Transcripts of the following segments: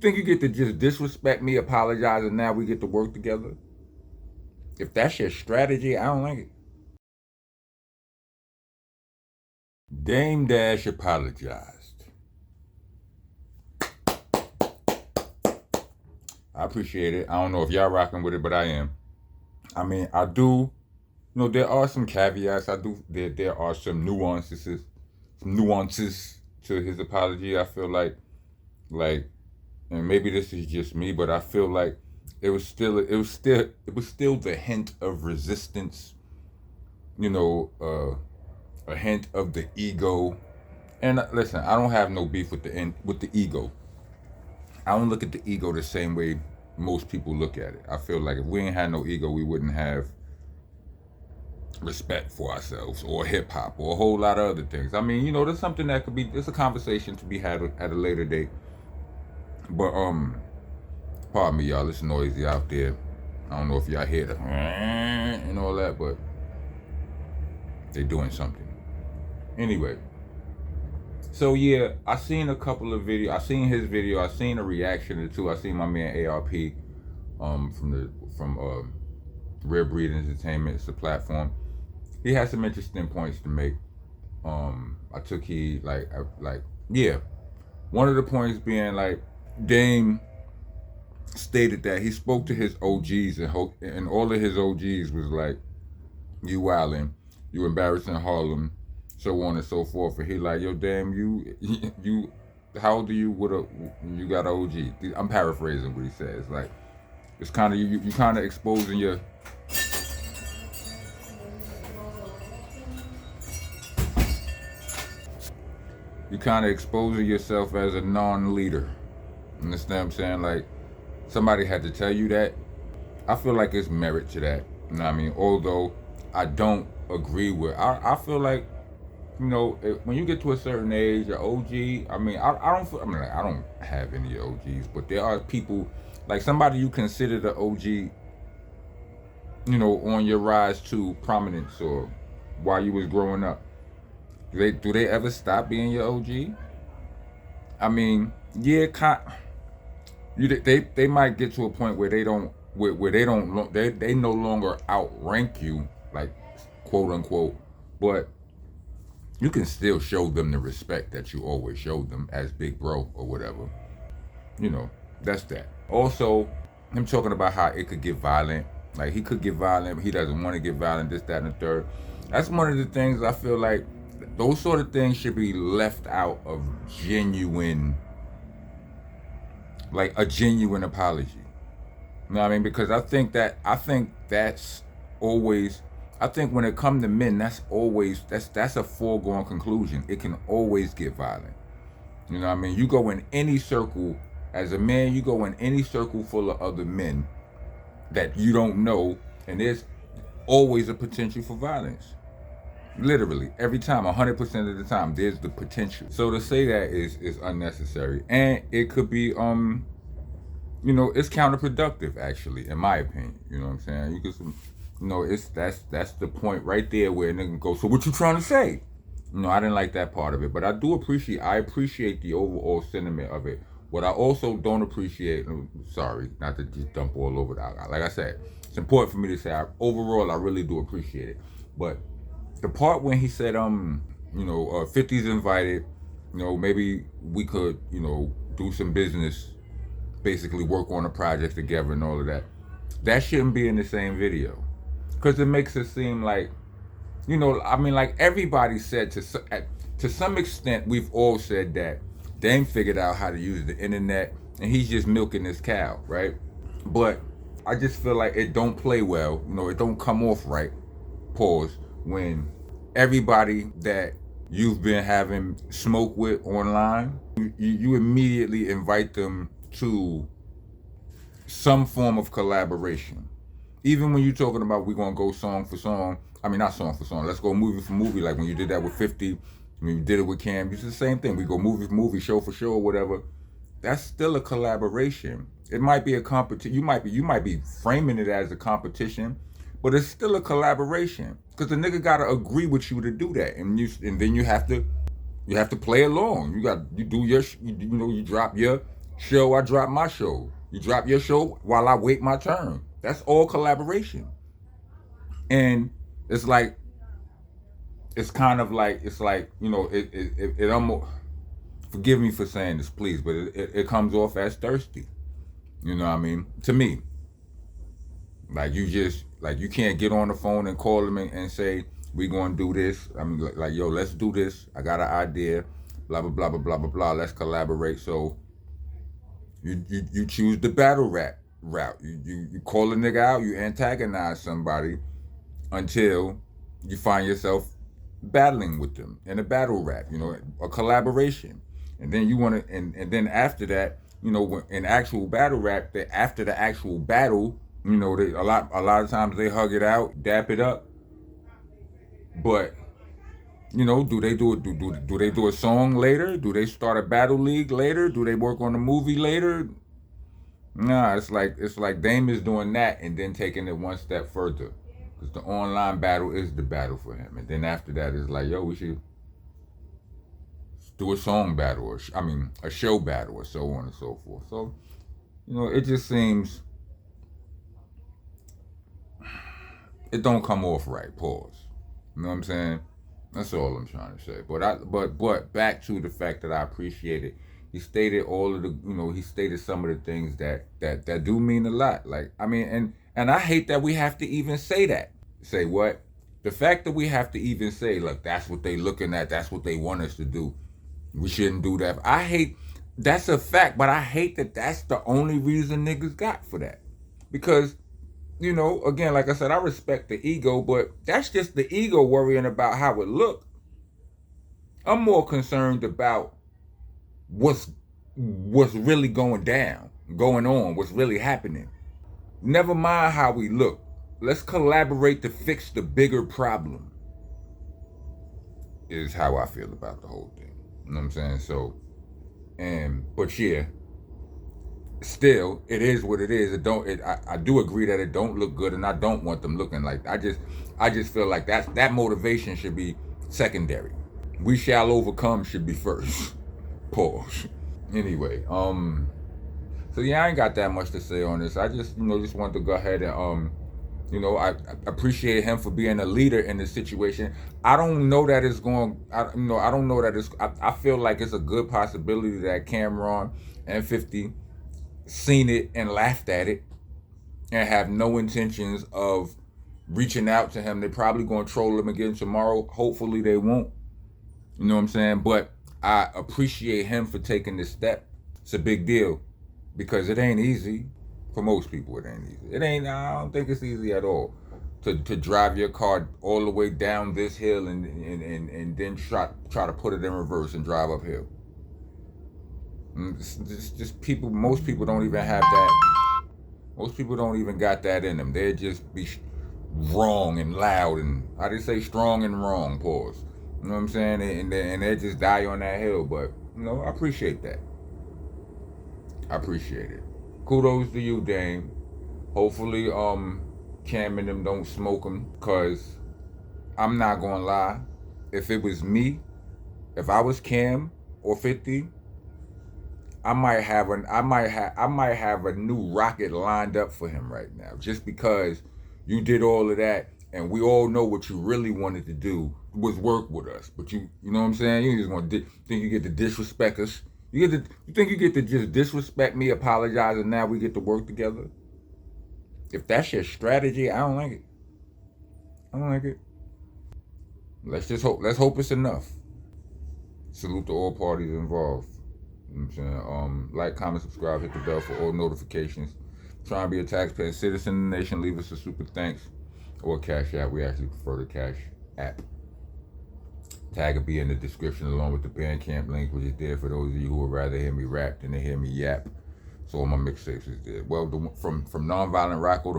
think you get to just disrespect me, apologize, and now we get to work together? If that's your strategy, I don't like it. Dame Dash apologized. I appreciate it. I don't know if y'all rocking with it, but I am. I mean, I do. There are some caveats. There are some nuances to his apology. I feel like, and maybe this is just me, but I feel like it was still the hint of resistance. A hint of the ego. And listen, I don't have no beef with the ego. I don't look at the ego the same way most people look at it. I feel like if we ain't had no ego, we wouldn't have respect for ourselves or hip hop or a whole lot of other things. I mean, there's something that could be, it's a conversation to be had at a later date. But pardon me, y'all, it's noisy out there. I don't know if y'all hear the and all that, but they doing something. Anyway, so yeah, I seen a couple of videos. I seen his video. I seen a reaction or two. I seen my man ARP from Rare Breed Entertainment. It's a platform. He has some interesting points to make. I took heed. One of the points being like Dame stated that he spoke to his OGs and all of his OGs was like, "You wildin', you embarrassing Harlem," so on and so forth. And he like, "Yo, Dame, you, how old are you? You got an OG?" I'm paraphrasing what he says. Like, it's kind of you kind of exposing your. You kind of exposing yourself as a non-leader. Understand what I'm saying? Like, somebody had to tell you that. I feel like it's merit to that. You know what I mean? Although I don't agree with. I feel like, when you get to a certain age, your OG. I mean, I don't have any OGs, but there are people like somebody you consider the OG. On your rise to prominence or while you was growing up. Do they ever stop being your OG? I mean, yeah, they might get to a point where they no longer outrank you, like, quote unquote, but you can still show them the respect that you always showed them as big bro or whatever. That's that. Also, him talking about how it could get violent. Like, he could get violent, but he doesn't want to get violent, this, that, and the third. That's one of the things I feel like those sort of things should be left out of a genuine apology. You know what I mean? Because I think that's always, I think when it comes to men, that's a foregone conclusion. It can always get violent. You know what I mean? You go in any circle, as a man, you go in any circle full of other men that you don't know, and there's always a potential for violence. Literally, every time, 100% of the time, there's the potential. So to say that is unnecessary. And it could be, it's counterproductive, actually, in my opinion. You know what I'm saying? You could, that's the point right there where a nigga goes, "So what you trying to say?" I didn't like that part of it, but I appreciate the overall sentiment of it. What I also don't appreciate, sorry, not to just dump all over that. Like I said, it's important for me to say, overall, I really do appreciate it. But the part when he said, 50's invited, maybe we could, do some business, basically work on a project together and all of that. That shouldn't be in the same video. Because it makes it seem like, like everybody said to some extent, we've all said that Dame figured out how to use the internet and he's just milking this cow, right? But I just feel like it don't play well, it don't come off right, pause, when everybody that you've been having smoke with online, you immediately invite them to some form of collaboration. Even when you're talking about we're going to go song for song, not song for song, let's go movie for movie, like when you did that with 50, when you did it with Cam, it's the same thing. We go movie for movie, show for show, or whatever. That's still a collaboration. It might be a competition. You might be framing it as a competition, but it's still a collaboration because the nigga gotta agree with you to do that, and then you have to play along. You drop your show, I drop my show. You drop your show while I wait my turn. That's all collaboration. And it's like, it's kind of like, it's like, you know, it almost, forgive me for saying this, please, but it comes off as thirsty. You know what I mean? To me. Like, you just, like, you can't get on the phone and call them and say, we gonna do this. I mean, like, yo, let's do this. I got an idea. Blah, blah, blah, blah, blah, blah, blah. Let's collaborate. So you choose the battle rap route. You call a nigga out, you antagonize somebody until you find yourself battling with them in a battle rap, you know, a collaboration. And then you want to, and then after that, you know, in actual battle rap, after the actual battle, you know, a lot of times they hug it out, dap it up. But, you know, do they do a song later? Do they start a battle league later? Do they work on a movie later? Nah, it's like Dame is doing that and then taking it one step further. Because the online battle is the battle for him. And then after that, it's like, yo, we should do a song battle, or a show battle, or so on and so forth. So, you know, it just seems, it don't come off right. Pause. You know what I'm saying? That's all I'm trying to say. But back to the fact that I appreciate it. He stated all of the, you know, he stated some of the things that do mean a lot. Like, I mean, and I hate that we have to even say that. Say what? The fact that we have to even say, look, that's what they looking at. That's what they want us to do. We shouldn't do that. I hate, that's a fact, but I hate that that's the only reason niggas got for that. Because, you know, again, like I said, I respect the ego, but that's just the ego worrying about how it look. I'm more concerned about what's really going on, what's really happening. Never mind how we look. Let's collaborate to fix the bigger problem, is how I feel about the whole thing. You know what I'm saying? So, but yeah, still, it is what it is. I do agree that it don't look good, and I don't want them looking like, I just feel like that motivation should be secondary. We shall overcome should be first. Pause. Anyway, so yeah, I ain't got that much to say on this. I just, you know, just wanted to go ahead and, you know, I appreciate him for being a leader in this situation. I don't know that it's going, I don't know that it's, I feel like it's a good possibility that Cameron and 50 seen it and laughed at it and have no intentions of reaching out to him. They're probably going to troll him again tomorrow. Hopefully they won't. You know what I'm saying? But I appreciate him for taking this step. It's a big deal because it ain't easy. For most people, it ain't easy. I don't think it's easy at all to drive your car all the way down this hill and then try to put it in reverse and drive uphill. Just people, most people don't even have that. Most people don't even got that in them. They just be wrong and loud and, how do you say, strong and wrong, pause. You know what I'm saying? And they just die on that hill. But, you know, I appreciate that. I appreciate it. Kudos to you, Dame. Hopefully, Cam and them don't smoke them, cause I'm not gonna lie. If it was me, if I was Cam or 50, I might have a new rocket lined up for him right now, just because you did all of that, and we all know what you really wanted to do was work with us. But you know what I'm saying? You just gonna think you get to disrespect us. You think you get to just disrespect me, apologize, and now we get to work together? If that's your strategy, I don't like it. I don't like it. Let's just hope. Let's hope it's enough. Salute to all parties involved. You know what I'm saying? Like, comment, subscribe, hit the bell for all notifications. Try and be a taxpaying citizen in the nation. Leave us a super thanks or Cash App. We actually prefer the Cash App. Tag will be in the description along with the Bandcamp link, which is there for those of you who would rather hear me rap than to hear me yap. So all my mixtapes is there. Well, from Nonviolent Rocko,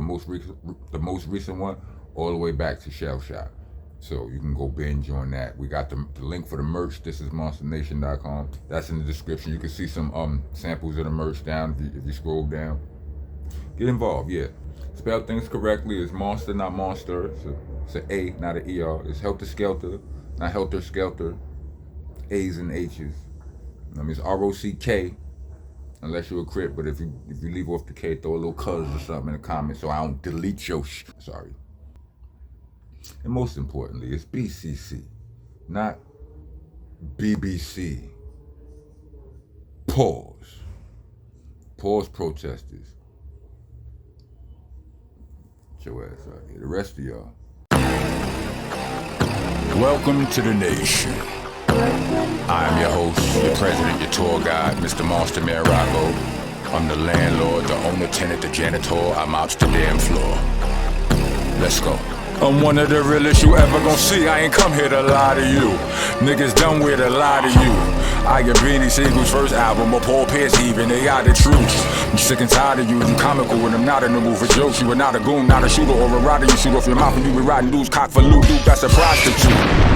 the most recent one, all the way back to Shell Shock. So you can go binge on that. We got the link for the merch. This is itsmonstanation.com. That's in the description. You can see some samples of the merch down if you scroll down. Get involved, yeah. Spell things correctly. It's monster, not monster. It's an A, not an ER. It's helter skelter, not helter skelter. A's and H's. I mean, it's ROCK, Unless you're a Crip, but if you leave off the K, throw a little cuz or something in the comments so I don't delete your sorry. And most importantly, it's BCC, not BBC. Pause. Pause, protesters. Get your ass out here. The rest of y'all. Welcome to the nation. I am your host, your president, your tour guide, Mr. Monster Man Rocco. I'm the landlord, the owner, tenant, the janitor. I'm ops the damn floor. Let's go. I'm one of the realest you ever gon' see. I ain't come here to lie to you. Niggas done with a lie to you. I get Beanie Siegel's first album, or Paul Pierce even, they got the truth. I'm sick and tired of you comical when I'm not in the mood for jokes. You are not a goon, not a shooter or a rider. You shoot off your mouth and you be riding dudes, cock for loot, dude, that's a prostitute.